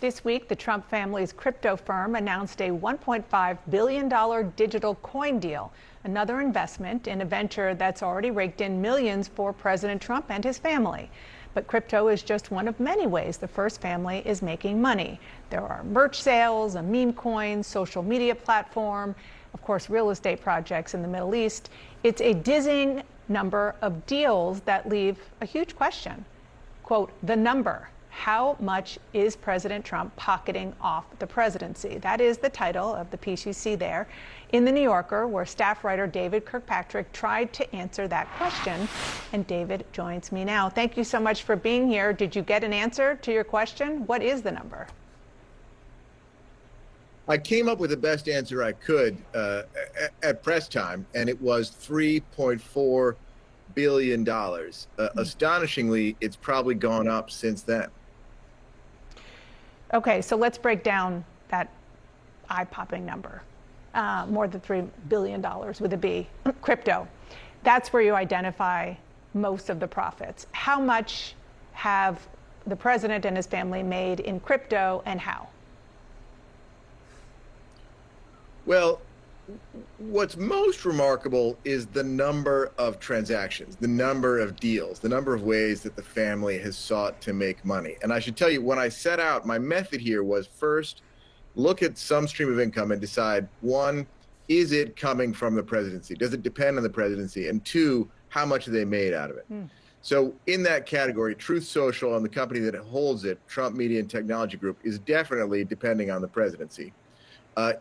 This week, the Trump family's crypto firm announced a $1.5 billion digital coin deal, another investment in a venture that's already raked in millions for President Trump and his family. But crypto is just one of many ways the First family is making money. There are merch sales, a meme coin, social media platform, of course, real estate projects in the Middle East. It's a dizzying number of deals that leave a huge question. Quote, the number. How much is President Trump pocketing off the presidency? That is the title of the piece you see there in The New Yorker, where staff writer David Kirkpatrick tried to answer that question. And David joins me now. Thank you so much for being here. Did you get an answer to your question? What is the number? I came up with the best answer I could at press time, and it was $3.4 billion. Astonishingly, it's probably gone up since then. Okay, so let's break down that eye-popping number. More than $3 billion with a B, crypto. That's where you identify most of the profits. How much have the president and his family made in crypto, and how? Well, what's most remarkable is the number of transactions, the number of deals, the number of ways that the family has sought to make money. And I should tell you, when I set out, my method here was first, look at some stream of income and decide, one, is it coming from the presidency? Does it depend on the presidency? And two, how much have they made out of it? So in that category, Truth Social and the company that holds it, Trump Media and Technology Group, is definitely depending on the presidency.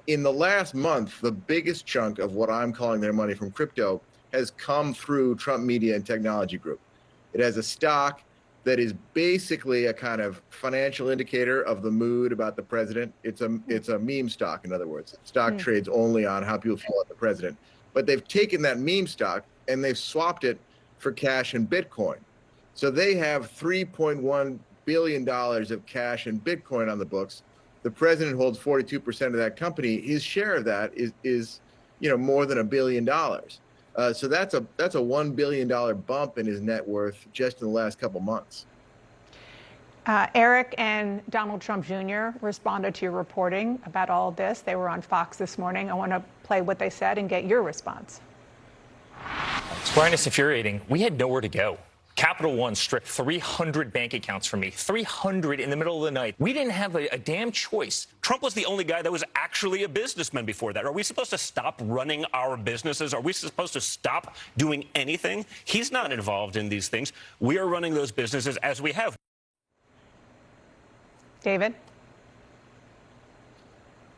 In the last month, the biggest chunk of what I'm calling their money from crypto has come through Trump Media and Technology Group. It has a stock that is basically a kind of financial indicator of the mood about the president. It's a meme stock, in other words. Stock trades only on how people feel about the president. But they've taken that meme stock and they've swapped it for cash and Bitcoin. So they have $3.1 billion of cash and Bitcoin on the books. The president holds 42% of that company. His share of that is more than $1 billion. So that's a $1 billion bump in his net worth just in the last couple months. Eric and Donald Trump Jr. responded to your reporting about all of this. They were on Fox this morning. I want to play what they said and get your response. It's quite infuriating. We had nowhere to go. Capital One stripped 300 bank accounts from me, 300 in the middle of the night. We didn't have a damn choice. Trump was the only guy that was actually a businessman before that. Are we supposed to stop running our businesses? Are we supposed to stop doing anything? He's not involved in these things. We are running those businesses as we have. David?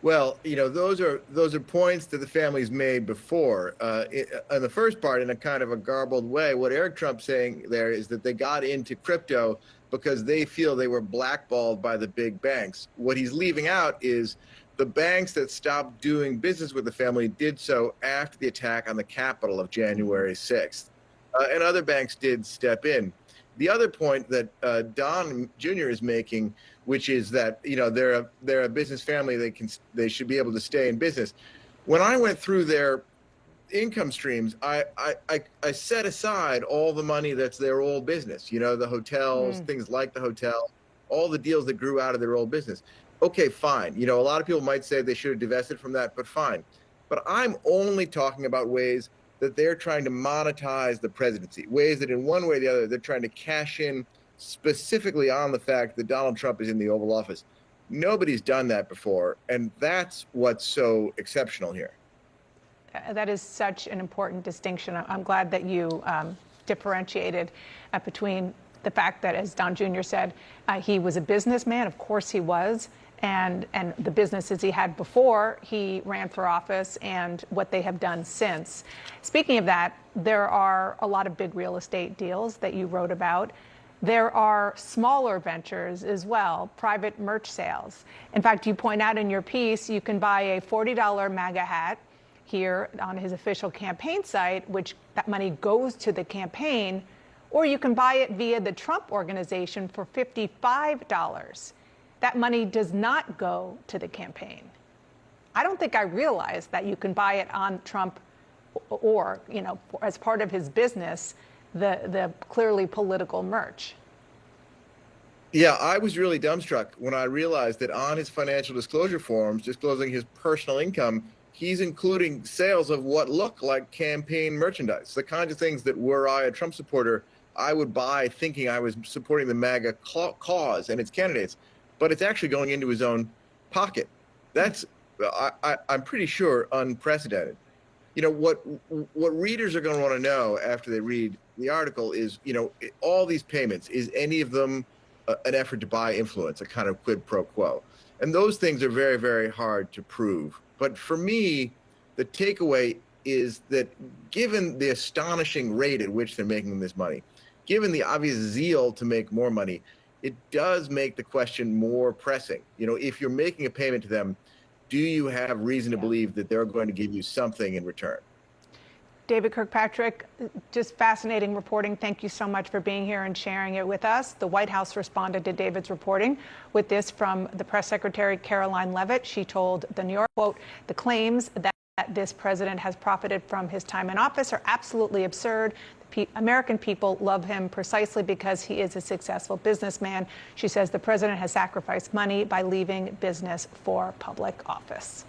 Well, those are points that the family's made before. On the first part, in a kind of a garbled way, what Eric Trump's saying there is that they got into crypto because they feel they were blackballed by the big banks. What he's leaving out is the banks that stopped doing business with the family did so after the attack on the Capitol of January 6th. And other banks did step in. The other point that Don Jr. is making, which is that they're a business family, they should be able to stay in business. When I went through their income streams, I set aside all the money that's their old business. The hotels, things like the hotel, all the deals that grew out of their old business. Okay, fine. A lot of people might say they should have divested from that, but fine. But I'm only talking about ways that they're trying to monetize the presidency, ways that in one way or the other, they're trying to cash in specifically on the fact that Donald Trump is in the Oval Office. Nobody's done that before, and that's what's so exceptional here. That is such an important distinction. I'm glad that you differentiated between the fact that, as Don Jr. said, he was a businessman. Of course he was. And the businesses he had before he ran for office and what they have done since. Speaking of that, there are a lot of big real estate deals that you wrote about. There are smaller ventures as well, private merch sales. In fact, you point out in your piece, you can buy a $40 MAGA hat here on his official campaign site, which that money goes to the campaign, or you can buy it via the Trump Organization for $55. That money does not go to the campaign. I don't think I realized that you can buy it on Trump or, as part of his business, the clearly political merch. Yeah, I was really dumbstruck when I realized that on his financial disclosure forms, disclosing his personal income, he's including sales of what look like campaign merchandise, the kinds of things that were I a Trump supporter, I would buy thinking I was supporting the MAGA cause and its candidates, but it's actually going into his own pocket. That's, I'm pretty sure, unprecedented. What readers are going to want to know after they read the article is, all these payments, is any of them an effort to buy influence, a kind of quid pro quo? And those things are very, very hard to prove. But for me, the takeaway is that given the astonishing rate at which they're making this money, given the obvious zeal to make more money, it does make the question more pressing. If you're making a payment to them, do you have reason to believe that they're going to give you something in return? David Kirkpatrick, just fascinating reporting. Thank you so much for being here and sharing it with us. The White House responded to David's reporting with this from the press secretary, Caroline Leavitt. She told the New York, quote, "The claims that this president has profited from his time in office are absolutely absurd. American people love him precisely because he is a successful businessman." She says the president has sacrificed money by leaving business for public office.